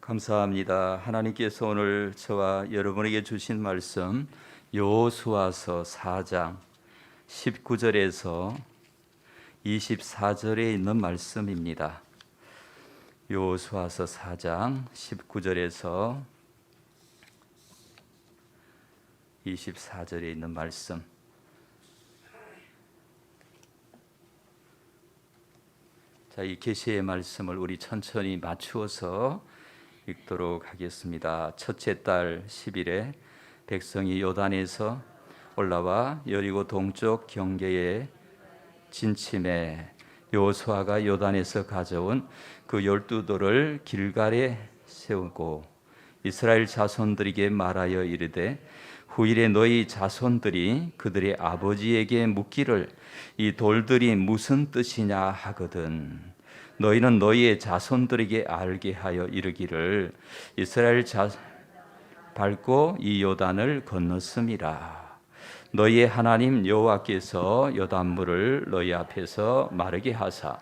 감사합니다. 하나님께서 오늘 저와 여러분에게 주신 말씀 여호수아서 4장 19절에서 24절에 있는 말씀입니다. 여호수아서 4장 19절에서 24절에 있는 말씀. 자, 이 계시의 말씀을 우리 천천히 맞추어서 읽도록 하겠습니다. 첫째 달 10일에 백성이 요단에서 올라와 여리고 동쪽 경계에 진침해 여호수아가 요단에서 가져온 그 12돌을 길갈에 세우고 이스라엘 자손들에게 말하여 이르되 후일에 너희 자손들이 그들의 아버지에게 묻기를 이 돌들이 무슨 뜻이냐 하거든 너희는 너희의 자손들에게 알게 하여 이르기를 이스라엘 밟고 이 요단을 건넜음이라. 너희의 하나님 여호와께서 요단물을 너희 앞에서 마르게 하사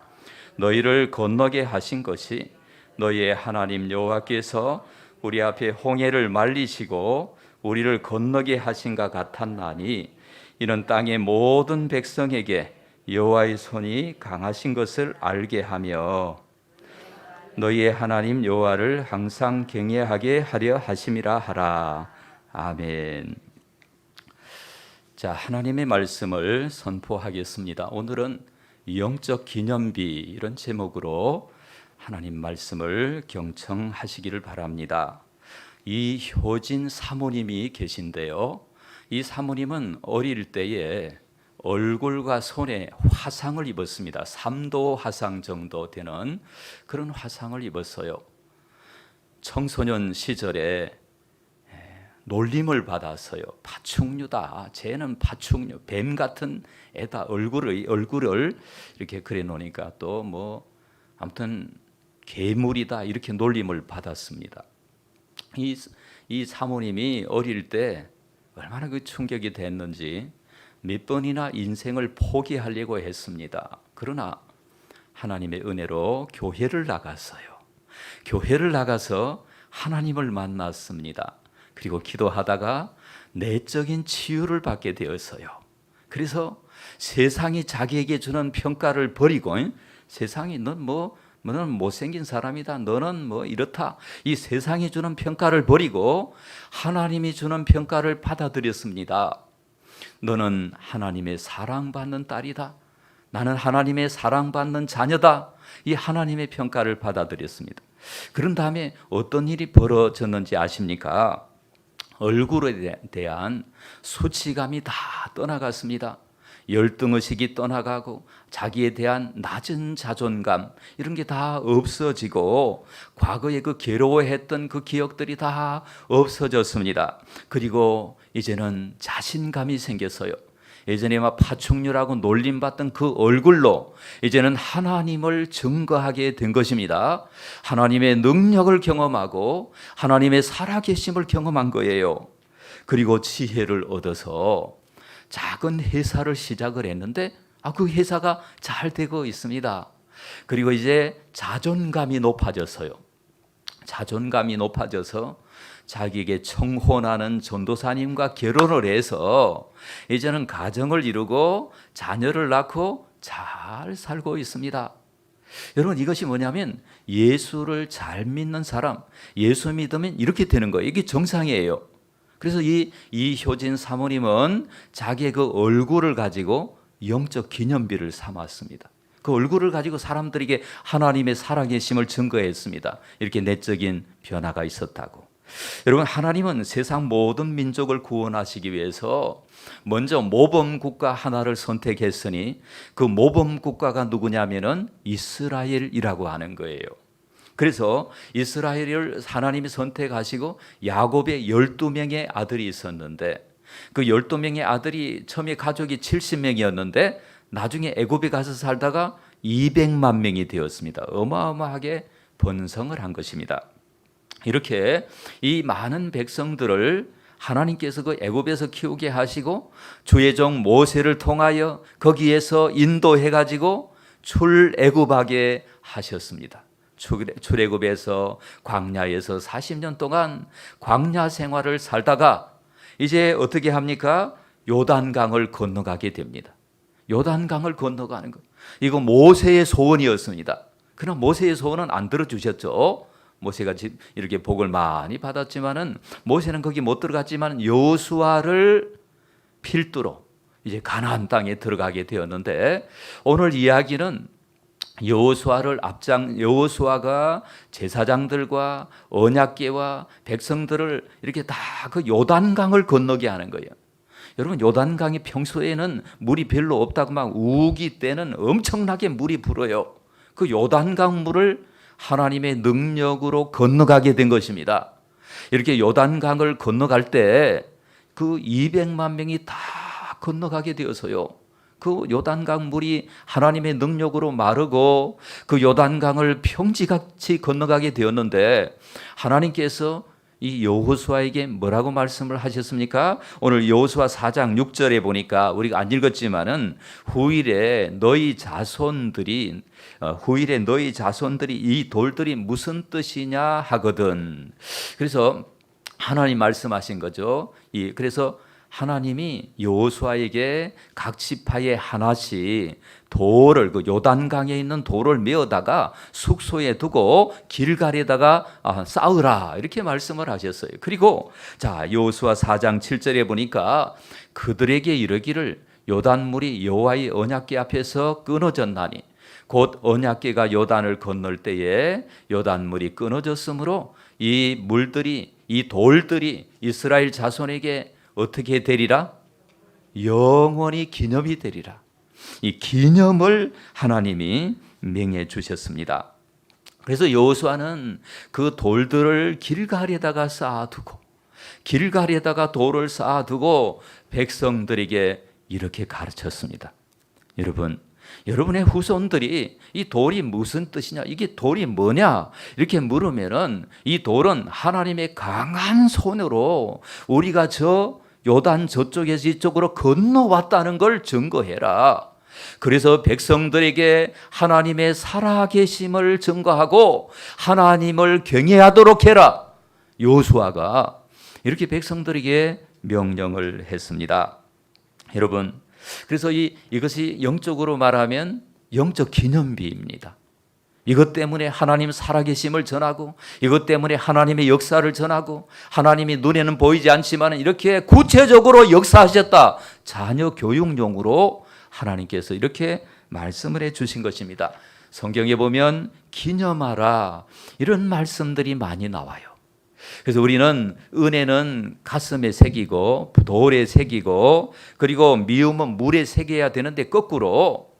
너희를 건너게 하신 것이 너희의 하나님 여호와께서 우리 앞에 홍해를 말리시고 우리를 건너게 하신가 같았나니 이는 땅의 모든 백성에게 여호와의 손이 강하신 것을 알게 하며 너희의 하나님 여호와를 항상 경외하게 하려 하심이라 하라. 아멘. 자, 하나님의 말씀을 선포하겠습니다. 오늘은 영적 기념비 이런 제목으로 하나님 말씀을 경청하시기를 바랍니다. 이효진 사모님이 계신데요. 이 사모님은 어릴 때에 얼굴과 손에 화상을 입었습니다. 3도 화상 정도 되는 그런 화상을 입었어요. 청소년 시절에 놀림을 받았어요. 파충류다. 쟤는 파충류, 뱀 같은 애다. 얼굴을 이렇게 그래 놓으니까 또 뭐 아무튼 괴물이다. 이렇게 놀림을 받았습니다. 이 사모님이 어릴 때 얼마나 그 충격이 됐는지 몇 번이나 인생을 포기하려고 했습니다. 그러나 하나님의 은혜로 교회를 나갔어요. 교회를 나가서 하나님을 만났습니다. 그리고 기도하다가 내적인 치유를 받게 되었어요. 그래서 세상이 자기에게 주는 평가를 버리고 세상이 너는 못생긴 사람이다. 너는 뭐 이렇다. 이 세상이 주는 평가를 버리고 하나님이 주는 평가를 받아들였습니다. 너는 하나님의 사랑받는 딸이다. 나는 하나님의 사랑받는 자녀다. 이 하나님의 평가를 받아들였습니다. 그런 다음에 어떤 일이 벌어졌는지 아십니까? 얼굴에 대한 수치감이 다 떠나갔습니다. 열등의식이 떠나가고 자기에 대한 낮은 자존감 이런 게 다 없어지고 과거에 그 괴로워했던 그 기억들이 다 없어졌습니다. 그리고 이제는 자신감이 생겼어요. 예전에 막 파충류라고 놀림받던 그 얼굴로 이제는 하나님을 증거하게 된 것입니다. 하나님의 능력을 경험하고 하나님의 살아계심을 경험한 거예요. 그리고 지혜를 얻어서 작은 회사를 시작을 했는데 그 회사가 잘 되고 있습니다. 그리고 이제 자존감이 높아졌어요. 자존감이 높아져서 자기에게 청혼하는 전도사님과 결혼을 해서 이제는 가정을 이루고 자녀를 낳고 잘 살고 있습니다. 여러분, 이것이 뭐냐면 예수를 잘 믿는 사람, 예수 믿으면 이렇게 되는 거예요. 이게 정상이에요. 그래서 이효진 사모님은 자기의 그 얼굴을 가지고 영적 기념비를 삼았습니다. 그 얼굴을 가지고 사람들에게 하나님의 살아계심을 증거했습니다. 이렇게 내적인 변화가 있었다고. 여러분, 하나님은 세상 모든 민족을 구원하시기 위해서 먼저 모범 국가 하나를 선택했으니 그 모범 국가가 누구냐면은 이스라엘이라고 하는 거예요. 그래서 이스라엘을 하나님이 선택하시고 야곱의 12명의 아들이 있었는데 그 12명의 아들이 처음에 가족이 70명이었는데 나중에 애굽에 가서 살다가 200만 명이 되었습니다. 어마어마하게 번성을 한 것입니다. 이렇게 이 많은 백성들을 하나님께서 그 애굽에서 키우게 하시고 주의 종 모세를 통하여 거기에서 인도해 가지고 출애굽하게 하셨습니다. 출애굽에서 광야에서 40년 동안 광야 생활을 살다가 이제 어떻게 합니까? 요단강을 건너가게 됩니다. 요단강을 건너가는 것. 이거 모세의 소원이었습니다. 그러나 모세의 소원은 안 들어주셨죠. 모세가 이렇게 복을 많이 받았지만은 모세는 거기 못 들어갔지만 여호수아를 필두로 이제 가나안 땅에 들어가게 되었는데 오늘 이야기는 여호수아가 제사장들과 언약궤와 백성들을 이렇게 다 그 요단강을 건너게 하는 거예요. 여러분 요단강이 평소에는 물이 별로 없다고 막 우기 때는 엄청나게 물이 불어요. 그 요단강 물을 하나님의 능력으로 건너가게 된 것입니다. 이렇게 요단강을 건너갈 때 그 200만 명이 다 건너가게 되어서요. 그 요단강 물이 하나님의 능력으로 마르고 그 요단강을 평지같이 건너가게 되었는데 하나님께서 이 여호수아에게 뭐라고 말씀을 하셨습니까? 오늘 여호수아 4장 6절에 보니까 우리가 안 읽었지만은 후일에 너희 자손들이 이 돌들이 무슨 뜻이냐 하거든. 그래서 하나님 말씀하신 거죠. 그래서 하나님이 여호수아에게 각 지파에 하나씩 돌을 그 요단강에 있는 돌을 메어다가 숙소에 두고 길갈에다가 쌓으라 이렇게 말씀을 하셨어요. 그리고 자 여호수아 4장 7절에 보니까 그들에게 이르기를 요단물이 여호와의 언약궤 앞에서 끊어졌나니 곧 언약궤가 요단을 건널 때에 요단물이 끊어졌으므로 이 돌들이 이스라엘 자손에게 어떻게 되리라? 영원히 기념이 되리라. 이 기념을 하나님이 명해 주셨습니다. 그래서 여호수아는 그 돌들을 길갈에다가 쌓아두고 돌을 쌓아두고 백성들에게 이렇게 가르쳤습니다. 여러분의 후손들이 이 돌이 무슨 뜻이냐, 이게 돌이 뭐냐 이렇게 물으면은 이 돌은 하나님의 강한 손으로 우리가 저 요단 저쪽에서 이쪽으로 건너왔다는 걸 증거해라. 그래서 백성들에게 하나님의 살아계심을 증거하고 하나님을 경외하도록 해라. 여호수아가 이렇게 백성들에게 명령을 했습니다. 여러분, 그래서 이것이 영적으로 말하면 영적 기념비입니다. 이것 때문에 하나님 살아계심을 전하고 이것 때문에 하나님의 역사를 전하고 하나님이 눈에는 보이지 않지만 이렇게 구체적으로 역사하셨다. 자녀 교육용으로 하나님께서 이렇게 말씀을 해 주신 것입니다. 성경에 보면 기념하라 이런 말씀들이 많이 나와요. 그래서 우리는 은혜는 가슴에 새기고 돌에 새기고 그리고 미움은 물에 새겨야 되는데 거꾸로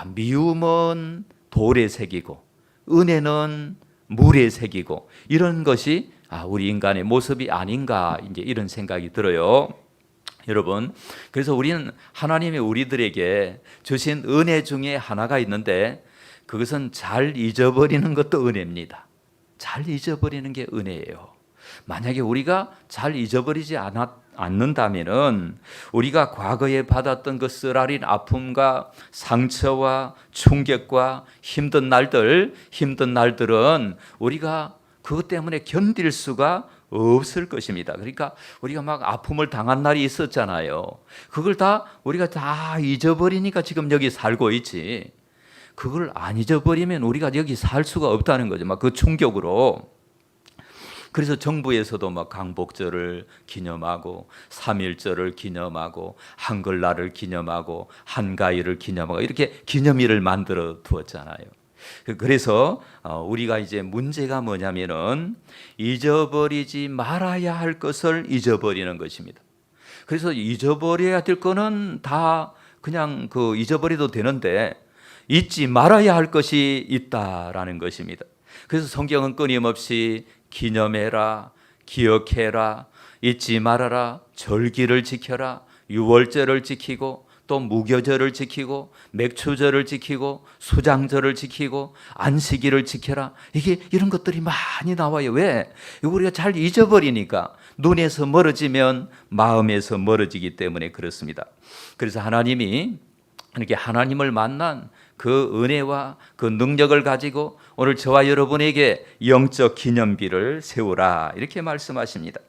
미움은 돌에 새기고 은혜는 물에 새기고 이런 것이 우리 인간의 모습이 아닌가 이제 이런 생각이 들어요. 여러분, 그래서 우리는 하나님이 우리들에게 주신 은혜 중에 하나가 있는데 그것은 잘 잊어버리는 것도 은혜입니다. 잘 잊어버리는 게 은혜예요. 만약에 우리가 잘 잊어버리지 않는다면은 우리가 과거에 받았던 그 쓰라린 아픔과 상처와 충격과 힘든 날들은 우리가 그것 때문에 견딜 수가 없을 것입니다. 그러니까 우리가 막 아픔을 당한 날이 있었잖아요. 그걸 우리가 다 잊어버리니까 지금 여기 살고 있지. 그걸 안 잊어버리면 우리가 여기 살 수가 없다는 거죠. 막 그 충격으로. 그래서 정부에서도 막 강복절을 기념하고 3.1절을 기념하고 한글날을 기념하고 한가위를 기념하고 이렇게 기념일을 만들어 두었잖아요. 그래서 우리가 이제 문제가 뭐냐면은 잊어버리지 말아야 할 것을 잊어버리는 것입니다. 그래서 잊어버려야 될 거는 다 그냥 잊어버려도 되는데 잊지 말아야 할 것이 있다라는 것입니다. 그래서 성경은 끊임없이 기념해라, 기억해라, 잊지 말아라, 절기를 지켜라, 유월절을 지키고 또 무교절을 지키고 맥추절을 지키고 수장절을 지키고 안식일을 지켜라. 이런 것들이 많이 나와요. 왜? 우리가 잘 잊어버리니까 눈에서 멀어지면 마음에서 멀어지기 때문에 그렇습니다. 그래서 하나님이 이렇게 하나님을 만난 그 은혜와 그 능력을 가지고 오늘 저와 여러분에게 영적 기념비를 세우라 이렇게 말씀하십니다.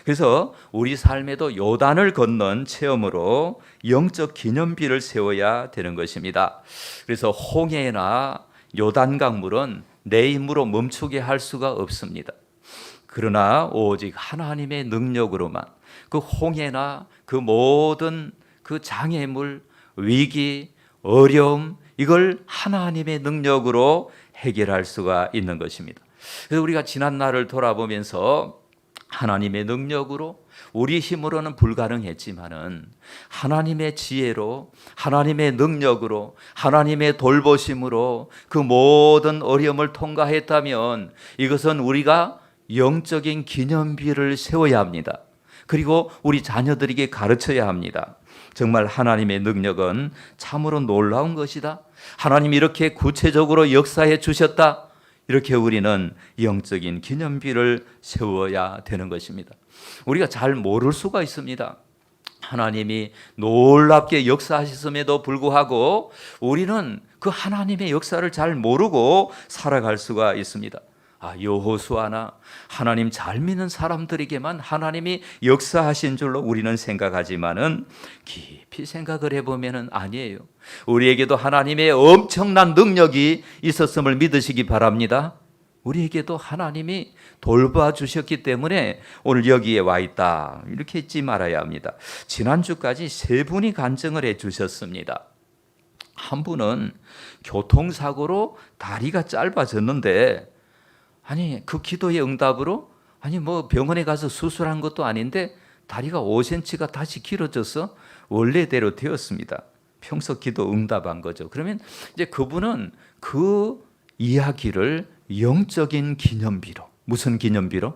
그래서 우리 삶에도 요단을 건넌 체험으로 영적 기념비를 세워야 되는 것입니다. 그래서 홍해나 요단 강물은 내 힘으로 멈추게 할 수가 없습니다. 그러나 오직 하나님의 능력으로만 그 홍해나 그 모든 그 장애물, 위기, 어려움 이걸 하나님의 능력으로 해결할 수가 있는 것입니다. 그래서 우리가 지난 날을 돌아보면서 하나님의 능력으로 우리 힘으로는 불가능했지만은 하나님의 지혜로 하나님의 능력으로 하나님의 돌보심으로 그 모든 어려움을 통과했다면 이것은 우리가 영적인 기념비를 세워야 합니다. 그리고 우리 자녀들에게 가르쳐야 합니다. 정말 하나님의 능력은 참으로 놀라운 것이다. 하나님이 이렇게 구체적으로 역사해 주셨다. 이렇게 우리는 영적인 기념비를 세워야 되는 것입니다. 우리가 잘 모를 수가 있습니다. 하나님이 놀랍게 역사하셨음에도 불구하고 우리는 그 하나님의 역사를 잘 모르고 살아갈 수가 있습니다. 여호수아나 하나님 잘 믿는 사람들에게만 하나님이 역사하신 줄로 우리는 생각하지만은 깊이 생각을 해보면은 아니에요. 우리에게도 하나님의 엄청난 능력이 있었음을 믿으시기 바랍니다. 우리에게도 하나님이 돌봐주셨기 때문에 오늘 여기에 와 있다 이렇게 잊지 말아야 합니다. 지난주까지 세 분이 간증을 해 주셨습니다. 한 분은 교통사고로 다리가 짧아졌는데 그 기도의 응답으로 병원에 가서 수술한 것도 아닌데 다리가 5cm가 다시 길어져서 원래대로 되었습니다. 평소 기도 응답한 거죠. 그러면 이제 그분은 그 이야기를 영적인 기념비로, 무슨 기념비로?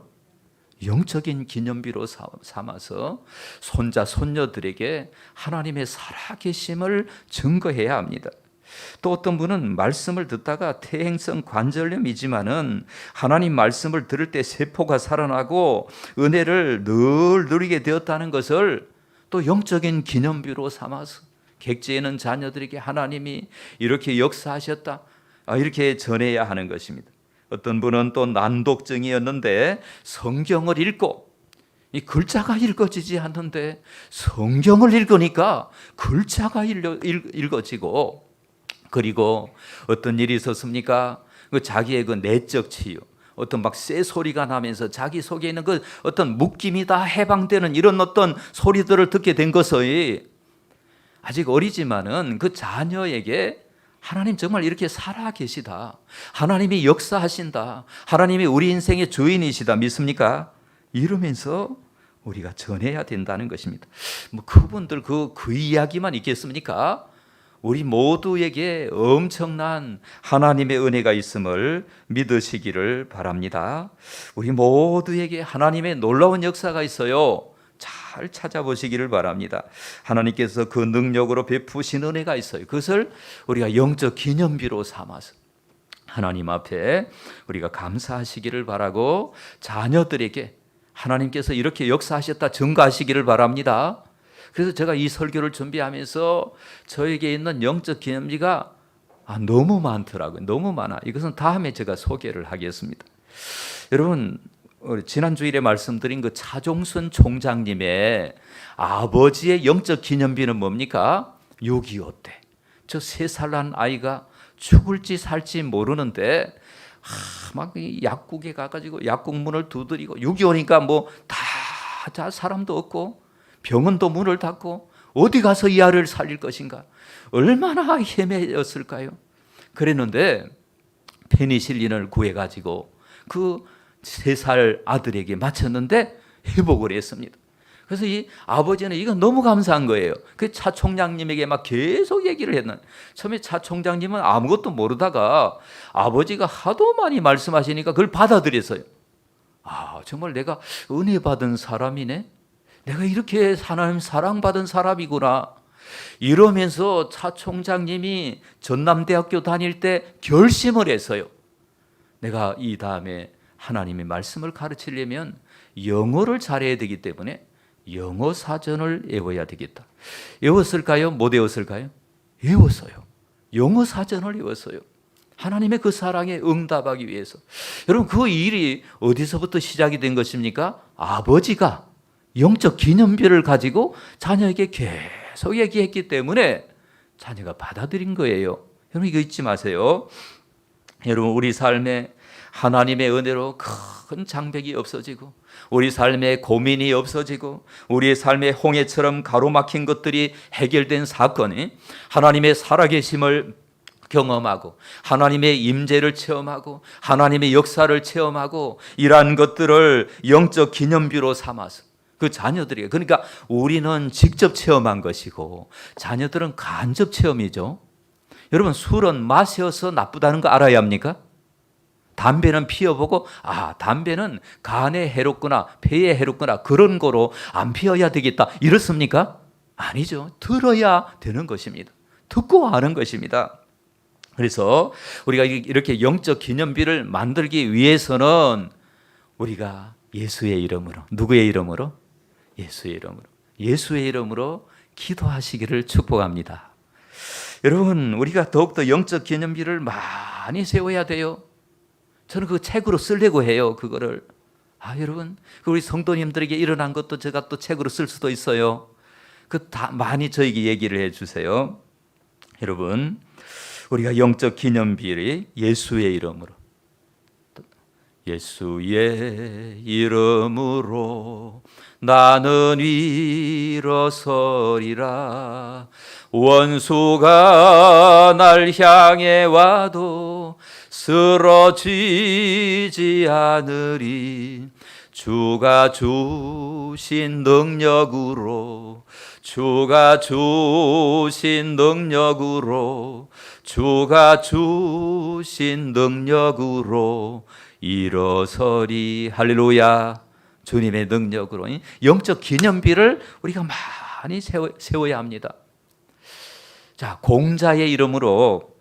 영적인 기념비로 삼아서 손자 손녀들에게 하나님의 살아계심을 증거해야 합니다. 또 어떤 분은 말씀을 듣다가 퇴행성 관절염이지만은 하나님 말씀을 들을 때 세포가 살아나고 은혜를 늘 누리게 되었다는 것을 또 영적인 기념비로 삼아서 객지에 있는 자녀들에게 하나님이 이렇게 역사하셨다 이렇게 전해야 하는 것입니다. 어떤 분은 또 난독증이었는데 성경을 읽고 이 글자가 읽어지지 않는데 성경을 읽으니까 글자가 읽어지고, 그리고 어떤 일이 있었습니까? 자기의 그 내적 치유, 어떤 막 새 소리가 나면서 자기 속에 있는 그 어떤 묶임이 다 해방되는 이런 어떤 소리들을 듣게 된 것이 아직 어리지만은 그 자녀에게 하나님 정말 이렇게 살아 계시다, 하나님이 역사하신다, 하나님이 우리 인생의 주인이시다 믿습니까? 이러면서 우리가 전해야 된다는 것입니다. 그분들 그 이야기만 있겠습니까? 우리 모두에게 엄청난 하나님의 은혜가 있음을 믿으시기를 바랍니다. 우리 모두에게 하나님의 놀라운 역사가 있어요. 잘 찾아보시기를 바랍니다. 하나님께서 그 능력으로 베푸신 은혜가 있어요. 그것을 우리가 영적 기념비로 삼아서 하나님 앞에 우리가 감사하시기를 바라고, 자녀들에게 하나님께서 이렇게 역사하셨다 증거하시기를 바랍니다. 그래서 제가 이 설교를 준비하면서 저에게 있는 영적 기념비가 너무 많더라고요. 너무 많아. 이것은 다음에 제가 소개를 하겠습니다. 여러분, 지난 주일에 말씀드린 그 차종순 총장님의 아버지의 영적 기념비는 뭡니까? 6.25 때 저 3살 난 아이가 죽을지 살지 모르는데 막 약국에 가가지고 약국 문을 두드리고, 6.25니까 뭐 다 사람도 없고 병원도 문을 닫고 어디 가서 이 아이를 살릴 것인가, 얼마나 헤매였을까요? 그랬는데 페니실린을 구해가지고 그 3살 아들에게 맞췄는데 회복을 했습니다. 그래서 이 아버지는 이거 너무 감사한 거예요. 그 차 총장님에게 막 계속 얘기를 했는데, 처음에 차 총장님은 아무것도 모르다가 아버지가 하도 많이 말씀하시니까 그걸 받아들였어요. 정말 내가 은혜 받은 사람이네, 내가 이렇게 하나님 사랑받은 사람이구나, 이러면서 차 총장님이 전남대학교 다닐 때 결심을 했어요. 내가 이 다음에 하나님의 말씀을 가르치려면 영어를 잘해야 되기 때문에 영어 사전을 외워야 되겠다. 외웠을까요? 못 외웠을까요? 외웠어요. 영어 사전을 외웠어요. 하나님의 그 사랑에 응답하기 위해서. 여러분, 그 일이 어디서부터 시작이 된 것입니까? 아버지가 영적 기념비를 가지고 자녀에게 계속 얘기했기 때문에 자녀가 받아들인 거예요. 여러분, 이거 잊지 마세요. 여러분, 우리 삶에 하나님의 은혜로 큰 장벽이 없어지고, 우리 삶에 고민이 없어지고, 우리의 삶에 홍해처럼 가로막힌 것들이 해결된 사건이, 하나님의 살아계심을 경험하고 하나님의 임재를 체험하고 하나님의 역사를 체험하고, 이러한 것들을 영적 기념비로 삼아서 그 자녀들이, 그러니까 우리는 직접 체험한 것이고 자녀들은 간접 체험이죠. 여러분, 술은 마셔서 나쁘다는 거 알아야 합니까? 담배는 피워보고 담배는 간에 해롭구나, 폐에 해롭구나, 그런 거로 안 피워야 되겠다, 이렇습니까? 아니죠. 들어야 되는 것입니다. 듣고 아는 것입니다. 그래서 우리가 이렇게 영적 기념비를 만들기 위해서는 우리가 예수의 이름으로, 누구의 이름으로? 예수의 이름으로 기도하시기를 축복합니다. 여러분, 우리가 더욱더 영적 기념비를 많이 세워야 돼요. 저는 그 책으로 쓰려고 해요. 그거를. 여러분, 우리 성도님들에게 일어난 것도 제가 또 책으로 쓸 수도 있어요. 그 다 많이 저에게 얘기를 해주세요. 여러분, 우리가 영적 기념비를 예수의 이름으로, 예수의 이름으로 나는 일어서리라. 원수가 날 향해 와도 쓰러지지 않으리. 주가 주신 능력으로, 주가 주신 능력으로, 주가 주신 능력으로 일어서리. 할렐루야. 주님의 능력으로 영적 기념비를 우리가 많이 세워야 합니다. 자, 공자의 이름으로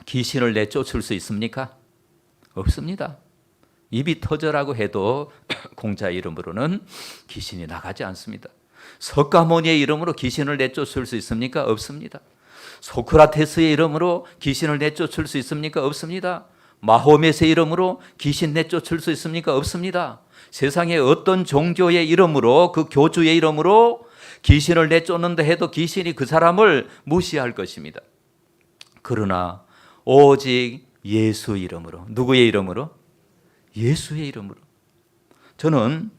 귀신을 내쫓을 수 있습니까? 없습니다. 입이 터져라고 해도 공자의 이름으로는 귀신이 나가지 않습니다. 석가모니의 이름으로 귀신을 내쫓을 수 있습니까? 없습니다. 소크라테스의 이름으로 귀신을 내쫓을 수 있습니까? 없습니다. 마호멧의 이름으로 귀신 내쫓을 수 있습니까? 없습니다. 세상에 어떤 종교의 이름으로, 그 교주의 이름으로 귀신을 내쫓는다 해도 귀신이 그 사람을 무시할 것입니다. 그러나 오직 예수 이름으로, 누구의 이름으로? 예수의 이름으로. 저는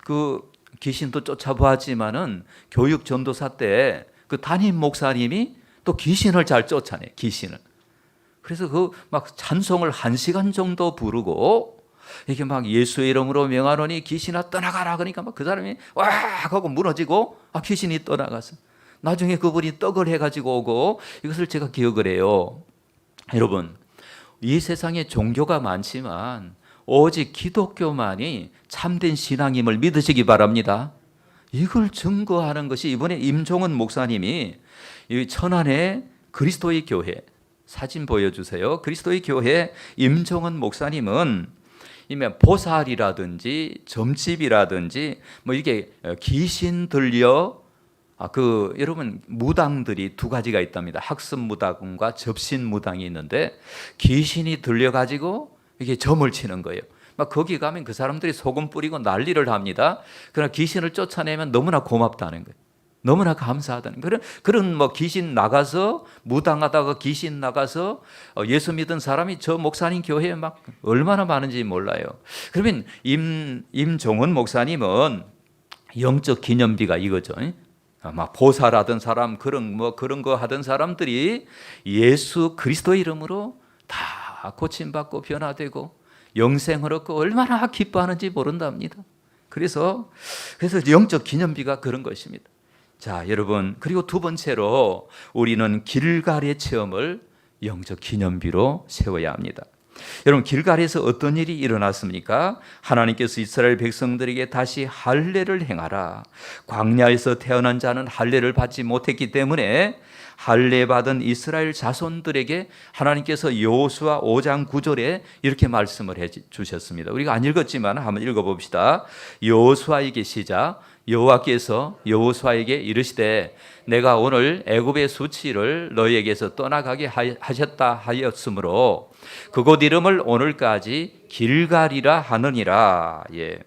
그 귀신도 쫓아보았지만은 교육 전도사 때 그 담임 목사님이 또 귀신을 잘 쫓아내, 귀신을. 그래서 그 막 찬송을 1시간 정도 부르고, 이게 막 예수의 이름으로 명하노니 귀신아 떠나가라, 그러니까 막 그 사람이 와 하고 무너지고 귀신이 떠나가서 나중에 그분이 떡을 해가지고 오고, 이것을 제가 기억을 해요. 여러분, 이 세상에 종교가 많지만 오직 기독교만이 참된 신앙임을 믿으시기 바랍니다. 이걸 증거하는 것이 이번에 임종원 목사님이 이 천안의 그리스도의 교회, 사진 보여주세요. 그리스도의 교회 임종원 목사님은 이면 보살이라든지 점집이라든지 뭐 이게 귀신 들려, 여러분, 무당들이 두 가지가 있답니다. 학습 무당과 접신 무당이 있는데, 귀신이 들려가지고 이게 점을 치는 거예요. 막 거기 가면 그 사람들이 소금 뿌리고 난리를 합니다. 그러나 귀신을 쫓아내면 너무나 고맙다는 거예요. 너무나 감사하다는 거예요. 그런 뭐 귀신 나가서, 무당하다가 귀신 나가서 예수 믿은 사람이 저 목사님 교회에 막 얼마나 많은지 몰라요. 그러면 임종원 목사님은 영적 기념비가 이거죠. 막 보살하던 사람, 그런 거 하던 사람들이 예수 그리스도의 이름으로 다 고침받고 변화되고 영생을 얻고 얼마나 기뻐하는지 모른답니다. 그래서 영적 기념비가 그런 것입니다. 자, 여러분, 그리고 두 번째로 우리는 길갈의 체험을 영적 기념비로 세워야 합니다. 여러분, 길갈에서 어떤 일이 일어났습니까? 하나님께서 이스라엘 백성들에게 다시 할례를 행하라. 광야에서 태어난 자는 할례를 받지 못했기 때문에 할례 받은 이스라엘 자손들에게 하나님께서 여호수아 5장 9절에 이렇게 말씀을 해 주셨습니다. 우리가 안 읽었지만 한번 읽어봅시다. 여호수아에게 시작. 여호와께서 여호수아에게 이르시되 내가 오늘 애굽의 수치를 너희에게서 떠나가게 하셨다 하였으므로 그곳 이름을 오늘까지 길갈이라 하느니라. 예.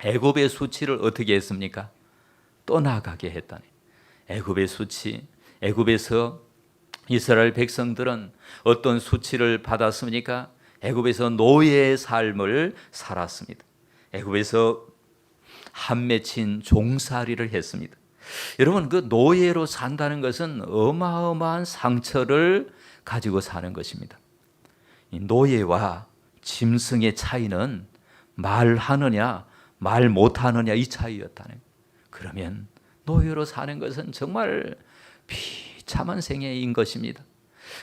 애굽의 수치를 어떻게 했습니까? 떠나가게 했다니. 애굽의 수치, 애굽에서 이스라엘 백성들은 어떤 수치를 받았습니까? 애굽에서 노예의 삶을 살았습니다. 애굽에서 한 맺힌 종살이를 했습니다. 여러분, 그 노예로 산다는 것은 어마어마한 상처를 가지고 사는 것입니다. 이 노예와 짐승의 차이는 말하느냐 말 못하느냐 이 차이였다네. 그러면 노예로 사는 것은 정말 비참한 생애인 것입니다.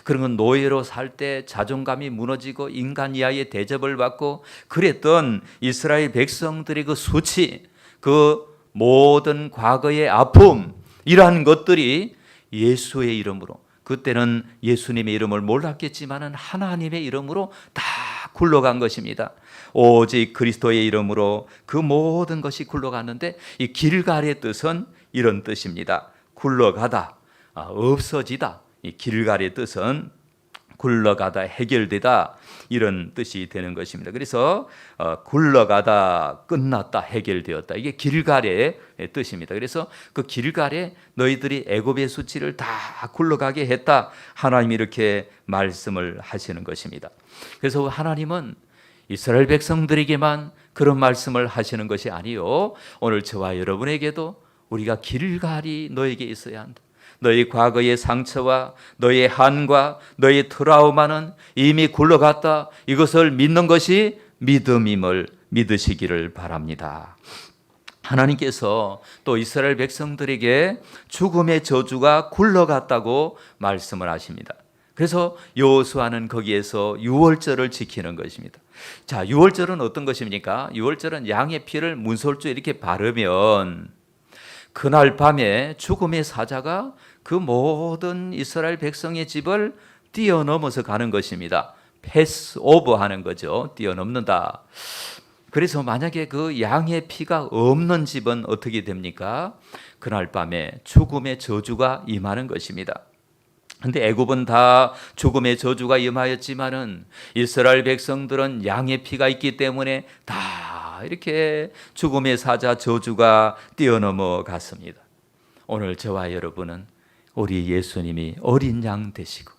그런 건 노예로 살 때 자존감이 무너지고 인간 이하의 대접을 받고 그랬던 이스라엘 백성들의 그 수치, 그 모든 과거의 아픔, 이러한 것들이 예수의 이름으로, 그때는 예수님의 이름을 몰랐겠지만 하나님의 이름으로 다 굴러간 것입니다. 오직 그리스도의 이름으로 그 모든 것이 굴러갔는데, 이 길갈의 뜻은 이런 뜻입니다. 굴러가다, 없어지다. 이 길갈의 뜻은 굴러가다, 해결되다, 이런 뜻이 되는 것입니다. 그래서 굴러가다, 끝났다, 해결되었다, 이게 길갈의 뜻입니다. 그래서 그 길갈에 너희들이 애굽의 수치를 다 굴러가게 했다, 하나님이 이렇게 말씀을 하시는 것입니다. 그래서 하나님은 이스라엘 백성들에게만 그런 말씀을 하시는 것이 아니요, 오늘 저와 여러분에게도 우리가 길갈이 너에게 있어야 한다. 너희 과거의 상처와 너의 한과 너의 트라우마는 이미 굴러갔다. 이것을 믿는 것이 믿음임을 믿으시기를 바랍니다. 하나님께서 또 이스라엘 백성들에게 죽음의 저주가 굴러갔다고 말씀을 하십니다. 그래서 여호수아는 거기에서 유월절을 지키는 것입니다. 자, 유월절은 어떤 것입니까? 유월절은 양의 피를 문설주에 이렇게 바르면 그날 밤에 죽음의 사자가 그 모든 이스라엘 백성의 집을 뛰어넘어서 가는 것입니다. 패스 오버 하는 거죠. 뛰어넘는다. 그래서 만약에 그 양의 피가 없는 집은 어떻게 됩니까? 그날 밤에 죽음의 저주가 임하는 것입니다. 근데 애굽은 다 죽음의 저주가 임하였지만은 이스라엘 백성들은 양의 피가 있기 때문에 다 이렇게 죽음의 사자 저주가 뛰어넘어 갔습니다. 오늘 저와 여러분은 우리 예수님이 어린 양 되시고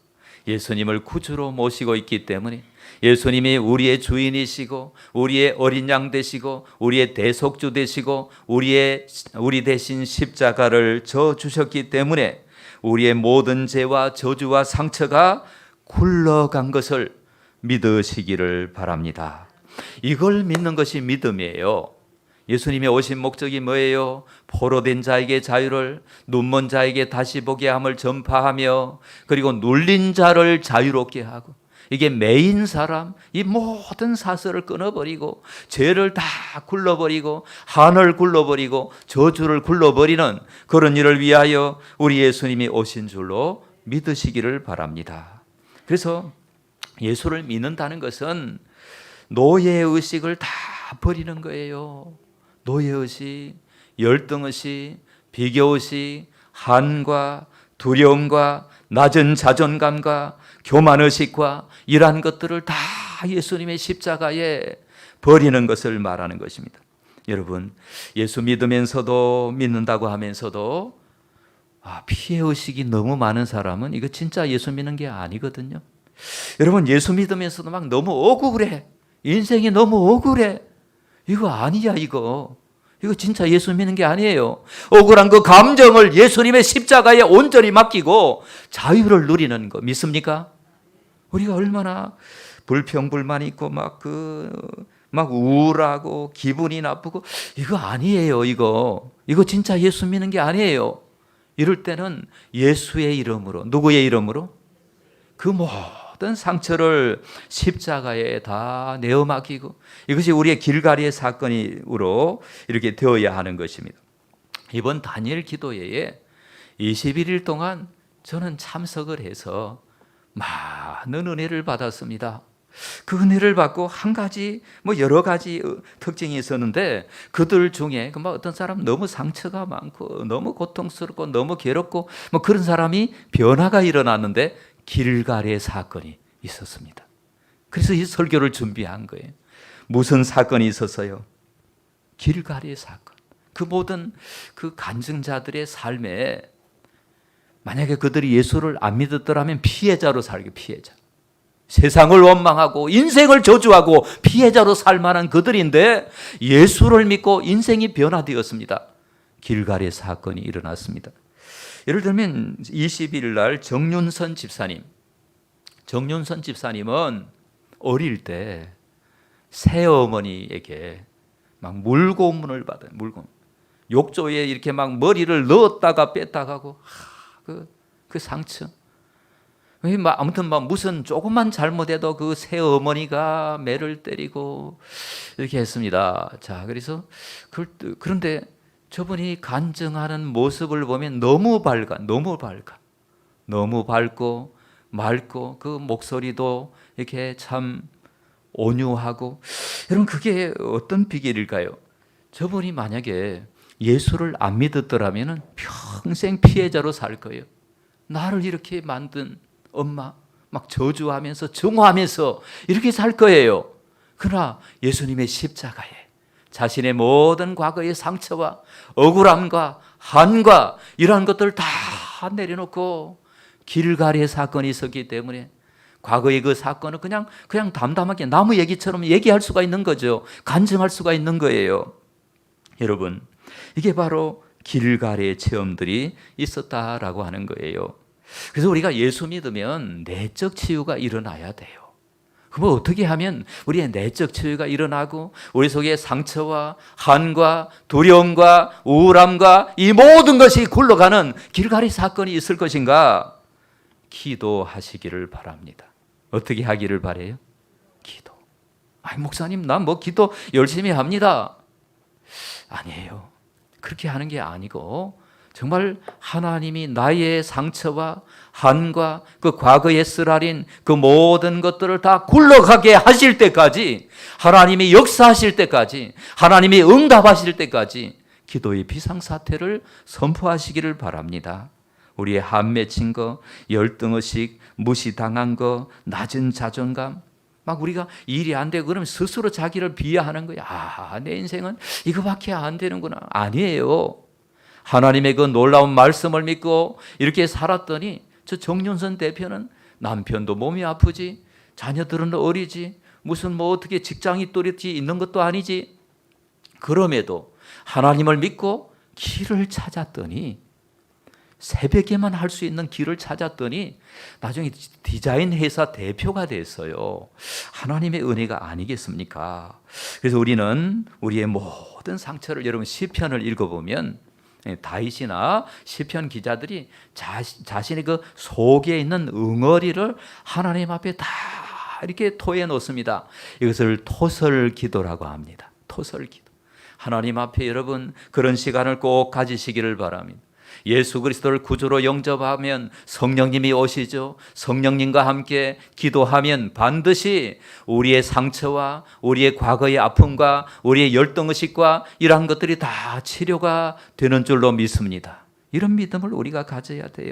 예수님을 구주로 모시고 있기 때문에 예수님이 우리의 주인이시고 우리의 어린 양 되시고 우리의 대속주 되시고 우리 대신 십자가를 져 주셨기 때문에 우리의 모든 죄와 저주와 상처가 굴러간 것을 믿으시기를 바랍니다. 이걸 믿는 것이 믿음이에요. 예수님이 오신 목적이 뭐예요? 포로된 자에게 자유를, 눈먼 자에게 다시 보게 함을 전파하며, 그리고 눌린 자를 자유롭게 하고, 이게 매인 사람, 이 모든 사슬을 끊어버리고 죄를 다 굴러버리고 한을 굴러버리고 저주를 굴러버리는 그런 일을 위하여 우리 예수님이 오신 줄로 믿으시기를 바랍니다. 그래서 예수를 믿는다는 것은 노예의식을 다 버리는 거예요. 노예의식, 열등의식, 비교의식, 한과 두려움과 낮은 자존감과 교만의식과 이러한 것들을 다 예수님의 십자가에 버리는 것을 말하는 것입니다. 여러분, 예수 믿으면서도, 믿는다고 하면서도 피해의식이 너무 많은 사람은 이거 진짜 예수 믿는 게 아니거든요. 여러분, 예수 믿으면서도 막 너무 억울해, 인생이 너무 억울해, 이거 아니야. 이거 진짜 예수 믿는 게 아니에요. 억울한 그 감정을 예수님의 십자가에 온전히 맡기고 자유를 누리는 거 믿습니까? 우리가 얼마나 불평불만 있고 막 우울하고 기분이 나쁘고 이거 아니에요. 이거 진짜 예수 믿는 게 아니에요. 이럴 때는 예수의 이름으로, 누구의 이름으로? 그 모든 상처를 십자가에 다 내어 맡기고, 이것이 우리의 길갈이의 사건으로 이렇게 되어야 하는 것입니다. 이번 다니엘 기도회에 21일 동안 저는 참석을 해서 많은 은혜를 받았습니다. 그 은혜를 받고 한 가지 여러 가지 특징이 있었는데 그들 중에 어떤 사람 너무 상처가 많고 너무 고통스럽고 너무 괴롭고 그런 사람이 변화가 일어났는데 길갈의 사건이 있었습니다. 그래서 이 설교를 준비한 거예요. 무슨 사건이 있었어요? 길갈의 사건. 그 모든 그 간증자들의 삶에 만약에 그들이 예수를 안 믿었더라면 피해자로 살게, 피해자. 세상을 원망하고 인생을 저주하고 피해자로 살 만한 그들인데 예수를 믿고 인생이 변화되었습니다. 길갈의 사건이 일어났습니다. 예를 들면 20일 날 정윤선 집사님은 어릴 때 새어머니에게 막 물고문을 받아요. 욕조에 이렇게 막 머리를 넣었다가 뺐다가 하고 그 상처. 아무튼 무슨 조금만 잘못해도 그 새어머니가 매를 때리고 이렇게 했습니다. 자, 그래서 그런데 저분이 간증하는 모습을 보면 너무 밝고 맑고 그 목소리도 이렇게 참 온유하고, 여러분 그게 어떤 비결일까요? 저분이 만약에 예수를 안 믿었더라면 평생 피해자로 살 거예요. 나를 이렇게 만든 엄마 막 저주하면서 증오하면서 이렇게 살 거예요. 그러나 예수님의 십자가에 자신의 모든 과거의 상처와 억울함과 한과 이러한 것들을 다 내려놓고 길갈의 사건이 있었기 때문에 과거의 그 사건은 그냥 담담하게 나무 얘기처럼 얘기할 수가 있는 거죠. 간증할 수가 있는 거예요. 여러분, 이게 바로 길갈의 체험들이 있었다라고 하는 거예요. 그래서 우리가 예수 믿으면 내적 치유가 일어나야 돼요. 그럼 어떻게 하면 우리의 내적 치유가 일어나고 우리 속에 상처와 한과 두려움과 우울함과 이 모든 것이 굴러가는 길갈의 사건이 있을 것인가? 기도하시기를 바랍니다. 어떻게 하기를 바래요? 기도. 아니 목사님 난 기도 열심히 합니다. 아니에요. 그렇게 하는 게 아니고 정말 하나님이 나의 상처와 한과 그 과거에 쓰라린 그 모든 것들을 다 굴러가게 하실 때까지, 하나님이 역사하실 때까지, 하나님이 응답하실 때까지 기도의 비상사태를 선포하시기를 바랍니다. 우리의 한 맺힌 거, 열등의식, 무시당한 거, 낮은 자존감, 우리가 일이 안 되고 그러면 스스로 자기를 비하하는 거야. 내 인생은 이거밖에 안 되는구나. 아니에요. 하나님의 그 놀라운 말씀을 믿고 이렇게 살았더니 저 정윤선 대표는 남편도 몸이 아프지, 자녀들은 어리지, 무슨 어떻게 직장이 또렷이 있는 것도 아니지. 그럼에도 하나님을 믿고 길을 찾았더니, 새벽에만 할 수 있는 길을 찾았더니 나중에 디자인 회사 대표가 됐어요. 하나님의 은혜가 아니겠습니까? 그래서 우리는 우리의 모든 상처를, 여러분 시편을 읽어보면 다윗이나 시편 기자들이 자신의 그 속에 있는 응어리를 하나님 앞에 다 이렇게 토해 놓습니다. 이것을 토설 기도라고 합니다. 토설 기도. 하나님 앞에 여러분 그런 시간을 꼭 가지시기를 바랍니다. 예수 그리스도를 구주로 영접하면 성령님이 오시죠. 성령님과 함께 기도하면 반드시 우리의 상처와 우리의 과거의 아픔과 우리의 열등의식과 이러한 것들이 다 치료가 되는 줄로 믿습니다. 이런 믿음을 우리가 가져야 돼요.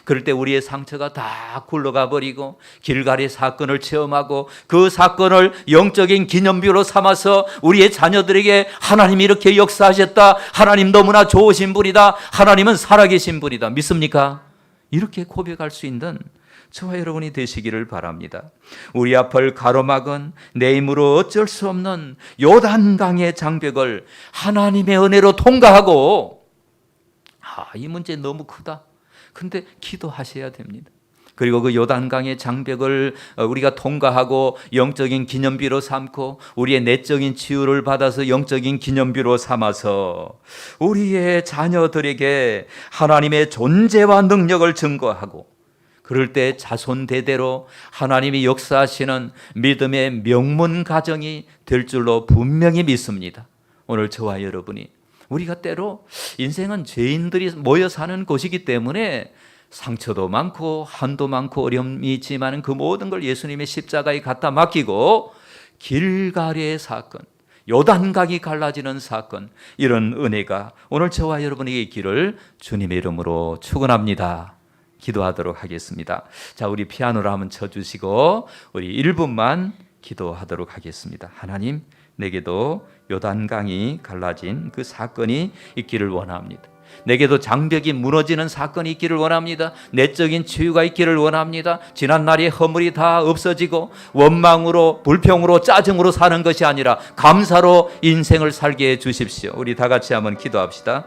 그럴 때 우리의 상처가 다 굴러가 버리고 길갈의 사건을 체험하고 그 사건을 영적인 기념비로 삼아서 우리의 자녀들에게 하나님이 이렇게 역사하셨다, 하나님 너무나 좋으신 분이다, 하나님은 살아계신 분이다, 믿습니까? 이렇게 고백할 수 있는 저와 여러분이 되시기를 바랍니다. 우리 앞을 가로막은 내 힘으로 어쩔 수 없는 요단강의 장벽을 하나님의 은혜로 통과하고, 이 문제 너무 크다. 근데 기도하셔야 됩니다. 그리고 그 요단강의 장벽을 우리가 통과하고 영적인 기념비로 삼고 우리의 내적인 치유를 받아서 영적인 기념비로 삼아서 우리의 자녀들에게 하나님의 존재와 능력을 증거하고, 그럴 때 자손 대대로 하나님이 역사하시는 믿음의 명문 가정이 될 줄로 분명히 믿습니다. 오늘 저와 여러분이, 우리가 때로 인생은 죄인들이 모여 사는 곳이기 때문에 상처도 많고 한도 많고 어려움이 있지만 그 모든 걸 예수님의 십자가에 갖다 맡기고 길가리의 사건, 요단강이 갈라지는 사건, 이런 은혜가 오늘 저와 여러분에게 있기를 주님의 이름으로 축원합니다. 기도하도록 하겠습니다. 자, 우리 피아노를 한번 쳐주시고 우리 1분만 기도하도록 하겠습니다. 하나님, 내게도 요단강이 갈라진 그 사건이 있기를 원합니다. 내게도 장벽이 무너지는 사건이 있기를 원합니다. 내적인 치유가 있기를 원합니다. 지난날의 허물이 다 없어지고 원망으로, 불평으로, 짜증으로 사는 것이 아니라 감사로 인생을 살게 해 주십시오. 우리 다 같이 한번 기도합시다.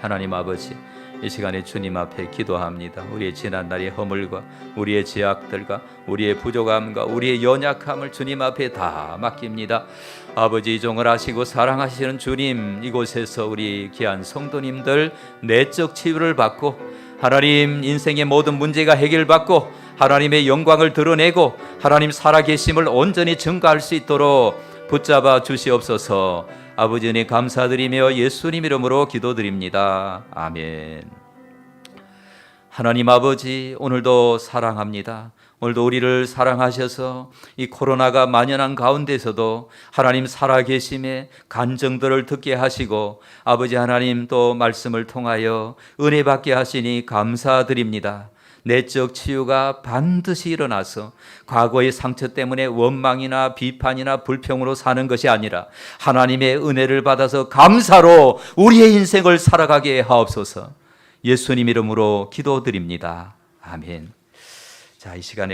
하나님 아버지, 이 시간에 주님 앞에 기도합니다. 우리의 지난날의 허물과 우리의 죄악들과 우리의 부족함과 우리의 연약함을 주님 앞에 다 맡깁니다. 아버지, 이종을 아시고 사랑하시는 주님, 이곳에서 우리 귀한 성도님들 내적 치유를 받고 하나님 인생의 모든 문제가 해결받고 하나님의 영광을 드러내고 하나님 살아계심을 온전히 증거할 수 있도록 붙잡아 주시옵소서. 아버지 은혜 감사드리며 예수님 이름으로 기도드립니다. 아멘. 하나님 아버지, 오늘도 사랑합니다. 오늘도 우리를 사랑하셔서 이 코로나가 만연한 가운데서도 하나님 살아계심에 간증들을 듣게 하시고 아버지 하나님 또 말씀을 통하여 은혜 받게 하시니 감사드립니다. 내적 치유가 반드시 일어나서 과거의 상처 때문에 원망이나 비판이나 불평으로 사는 것이 아니라 하나님의 은혜를 받아서 감사로 우리의 인생을 살아가게 하옵소서. 예수님 이름으로 기도드립니다. 아멘. 자, 이 시간에